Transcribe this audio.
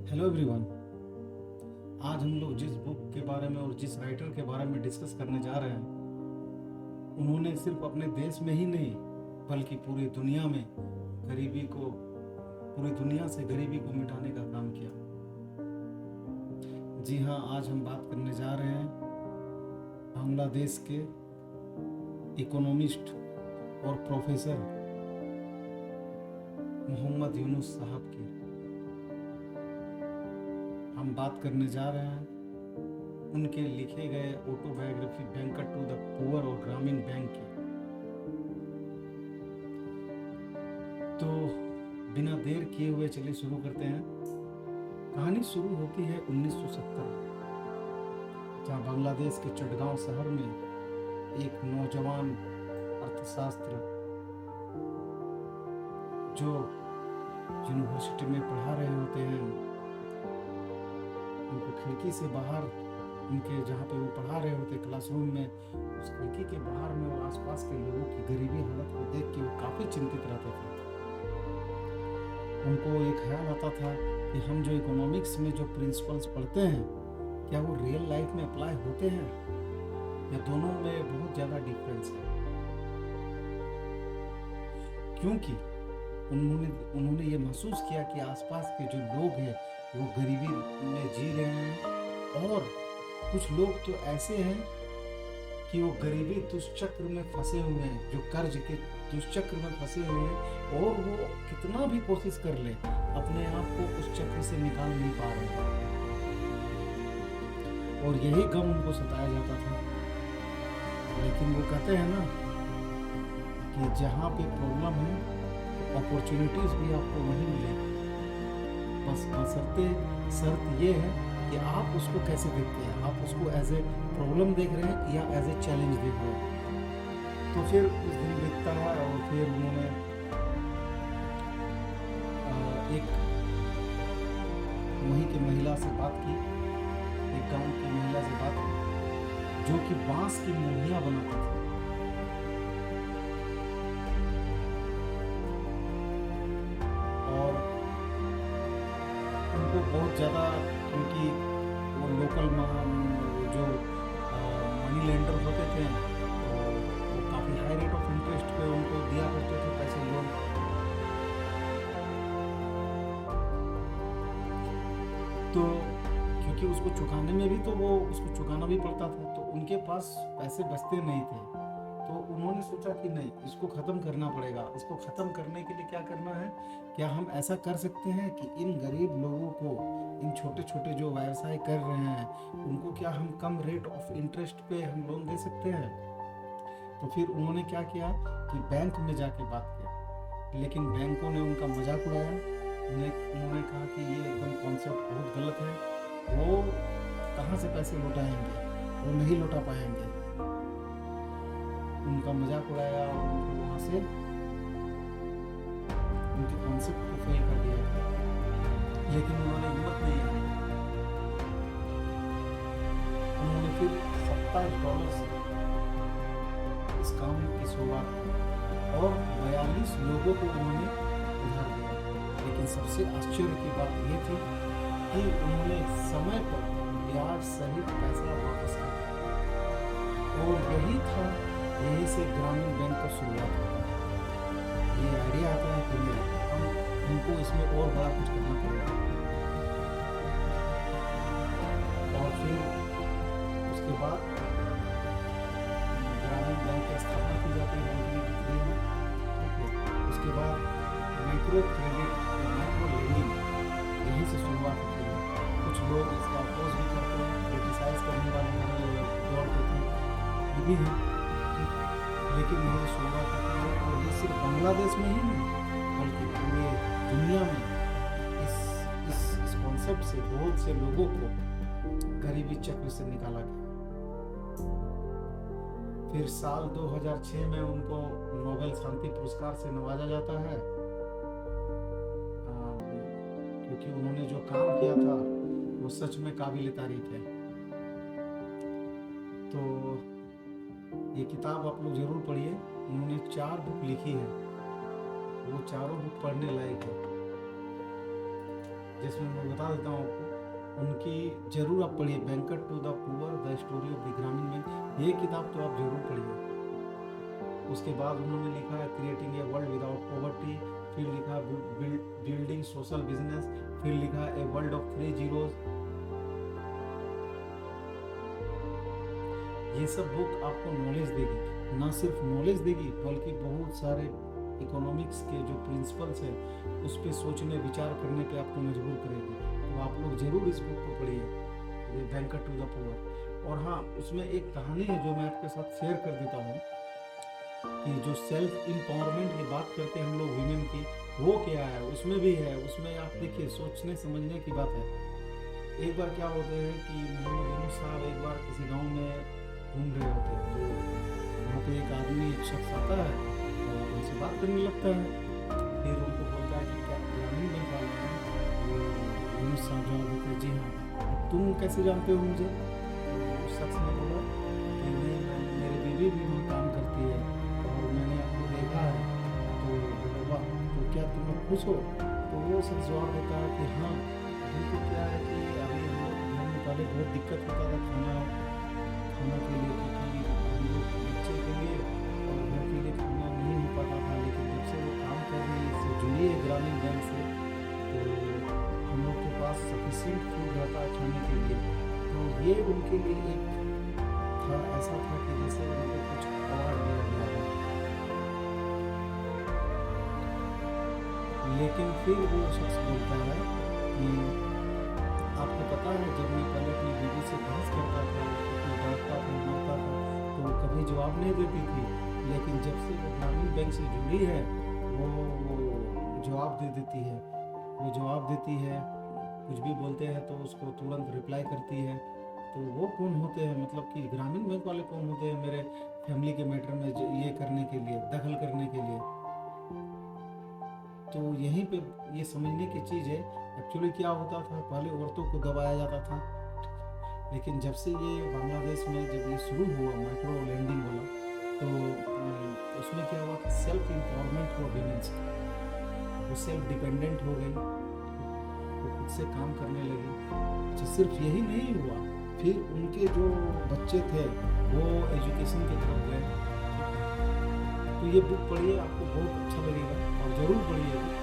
Hello everyone. आज हम लोग जिस बुक के बारे में और जिस राइटर के बारे में डिस्कस करने जा रहे हैं, उन्होंने सिर्फ अपने देश में ही नहीं बल्कि पूरी दुनिया में पूरी दुनिया से गरीबी को मिटाने का काम किया। जी हाँ, आज हम बात करने जा रहे हैं बांग्लादेश के इकोनॉमिस्ट और प्रोफेसर मोहम्मद यूनुस साहब की। हम बात करने जा रहे हैं उनके लिखे गए autobiography banker to the poor और ग्रामीण बैंक की। तो बिना देर किए हुए चलिए शुरू करते हैं। कहानी शुरू होती है 1970 में, जहाँ बांग्लादेश के चटगांव शहर में एक नौजवान अर्थशास्त्र जो यूनिवर्सिटी में पढ़ा रहे होते हैं, उनको खिड़की से बाहर, उनके जहाँ पे वो पढ़ा रहे होते क्लासरूम में, उस खिड़की के बाहर में और आसपास के लोगों की गरीबी हालत को देख के वो काफ़ी चिंतित रहते थे। उनको एक ख्याल आता था कि हम जो इकोनॉमिक्स में जो प्रिंसिपल्स पढ़ते हैं, क्या वो रियल लाइफ में अप्लाई होते हैं या दोनों में बहुत ज़्यादा डिफरेंस है। क्योंकि उन्होंने ये महसूस किया कि आसपास के जो लोग हैं वो गरीबी में जी रहे हैं, और कुछ लोग तो ऐसे हैं कि वो गरीबी दुष्चक्र में फंसे हुए हैं, जो कर्ज के दुष्चक्र में फंसे हुए हैं, और वो कितना भी कोशिश कर ले अपने आप को उस चक्र से निकाल नहीं पा रहे हैं, और यही गम उनको सताया जाता था। लेकिन वो कहते हैं ना कि जहाँ पे प्रॉब्लम है अपॉर्चुनिटीज भी आपको वहीं मिलेगी, बस बशर्ते शर्त ये है कि आप उसको कैसे देखते हैं। आप उसको एज ए प्रॉब्लम देख रहे हैं या एज ए चैलेंज देख रहे हैं। तो फिर कुछ दिन बीतता है और फिर उन्होंने एक वहीं की महिला से बात की, एक गांव की महिला से बात की जो कि बांस की मूर्तियां बनाती थी। उनको बहुत ज़्यादा, क्योंकि वो लोकल जो मनी लेंडर होते थे तो वो काफ़ी हाई रेट ऑफ इंटरेस्ट पे उनको दिया करते थे पैसे, लोन। तो क्योंकि उसको चुकाने में भी तो वो उसको चुकाना भी पड़ता था, तो उनके पास पैसे बचते नहीं थे। तो उन्होंने सोचा कि नहीं, इसको ख़त्म करना पड़ेगा। इसको ख़त्म करने के लिए क्या करना है, क्या हम ऐसा कर सकते हैं कि इन गरीब लोगों को, इन छोटे छोटे जो व्यवसाय कर रहे हैं, उनको क्या हम कम रेट ऑफ इंटरेस्ट पे हम लोन दे सकते हैं। तो फिर उन्होंने क्या किया कि बैंक में जाके बात किया, लेकिन बैंकों ने उनका मजाक उड़ाया। उन्होंने कहा कि ये एकदम कॉन्सेप्ट बहुत गलत है, वो कहाँ से पैसे लौटाएंगे, वो नहीं लौटा पाएंगे। उनका मजाक उड़ाया और उनको वहाँ से उनके कॉन्सेप्ट को फेल कर दिया। लेकिन उन्होंने हिम्मत नहीं हारी। उन्होंने फिर $27 से इस काम की शुरुआत की और 42 लोगों को उन्होंने उधार दिया। लेकिन सबसे आश्चर्य की बात यह थी कि उन्होंने समय पर ब्याज सहित पैसा वापस कर दिया, और यही से ग्रामीण बैंक का शुरुआत होता है। ये आइडिया आता है कि हमको इसमें और बड़ा कुछ करना पड़ेगा। और फिर उसके बाद ग्रामीण बैंक की स्थापना की जाती है 1983 में। उसके बाद माइक्रो क्रेडिट, माइक्रो लेंडिंग यहीं से शुरुआत होती है। कुछ लोग इसका अपोज भी करते हैं, क्रिटिसाइज करने वाले दौड़ते थे, ये भी है, लेकिन यही शुरुआत होती है। और ये सिर्फ बांग्लादेश में ही नहीं बल्कि पूरे दुनिया में इस कॉन्सेप्ट से बहुत से लोगों को गरीबी चक्र से निकाला गया। फिर साल 2006 में उनको नोबेल शांति पुरस्कार से नवाजा जाता है, क्योंकि उन्होंने जो काम किया था वो सच में काबिल तारीफ है। तो ये किताब आप लोग जरूर पढ़िए। उन्होंने 4 बुक लिखी है, वो चारों बुक पढ़ने लायक है। जिसमें मैं बता देता हूँ आपको, उनकी जरूर आप पढ़िए, banker to the poor the story of the Grameen Bank, ये किताब तो आप जरूर पढ़िए। उसके बाद उन्होंने लिखा है creating a world without poverty, फिर लिखा बिल्डिंग सोशल बिजनेस, फिर लिखा ए वर्ल्ड ऑफ 3 जीरोज। ये सब बुक आपको नॉलेज देगी, ना सिर्फ नॉलेज देगी बल्कि बहुत सारे इकोनॉमिक्स के जो प्रिंसिपल्स हैं उस पर सोचने विचार करने पे आपको मजबूर करेगी। तो आप लोग जरूर इस बुक को पढ़िए, बैंकर टू द पुअर। और हाँ, उसमें एक कहानी है जो मैं आपके साथ शेयर कर देता हूँ कि जो सेल्फ एम्पावरमेंट की बात करते हैं हम लोग वीमेन की, वो क्या है उसमें भी है। उसमें आप देखिए, सोचने समझने की बात है। एक बार क्या होते हैं कि मोहम्मद यूनुस साहब एक बार किसी गांव में घूम रहे होते हैं, तो वहाँ पे एक आदमी, एक शख्स आता है और उनसे बात करने लगता है। फिर उनको बोलता है कि क्या ग्रामीण बैंक वाले हैं? वो यूनुस साहब जवाब देते हैं, जी हाँ। तुम कैसे जानते हो मुझे? उस शख्स ने बोला कि नहीं, मेरी बीवी भी वहाँ काम करती है और मैंने आपको देखा है। तो बोला वाह, तो क्या तुम लोग खुश हो? तो वो शख्स जवाब देता है कि हाँ, अभी तो क्या है कि अभी हम लोग घर में पहले बहुत दिक्कत होता था खाना के लिए, क्योंकि हम लोग बच्चे के लिए और घर के लिए खाना नहीं हो पाता था। लेकिन जब से वो काम कर रही है, इससे जुड़ी है ग्रामीण बैंक से, तो हम लोग के पास सफिशिएंट फूड रहता है खाने के लिए। तो ये उनके लिए एक था, ऐसा था कि जैसे उनको कुछ अवार्ड दिया गया है। लेकिन फिर वो शख्स बोलता है कि आपको पता है, जब मैं पहले अपनी बीवी से बहस करता था, डांटता था, मारता था, तो वो कभी जवाब नहीं देती थी। लेकिन जब से वो ग्रामीण बैंक से जुड़ी है, वो जवाब दे देती है। वो जवाब देती है, कुछ भी बोलते हैं तो उसको तुरंत रिप्लाई करती है। तो वो कौन होते हैं, मतलब कि ग्रामीण बैंक वाले कौन होते हैं मेरे फैमिली के मैटर में ये करने के लिए, दखल करने के लिए? तो यहीं पे ये समझने की चीज़ है। एक्चुअली क्या होता था, पहले औरतों को दबाया जाता था, लेकिन जब से ये बांग्लादेश में जब ये शुरू हुआ माइक्रो लैंडिंग वाला, तो उसमें क्या हुआ कि सेल्फ एम्पावरमेंट हुआ विमेंस का। वो सेल्फ डिपेंडेंट हो गई, वो खुद से काम करने लगी। अच्छा, सिर्फ यही नहीं हुआ, फिर उनके जो बच्चे थे वो एजुकेशन की तरफ गए। तो ये बुक पढ़िए, आपको बहुत अच्छा लगेगा और ज़रूर पढ़िए।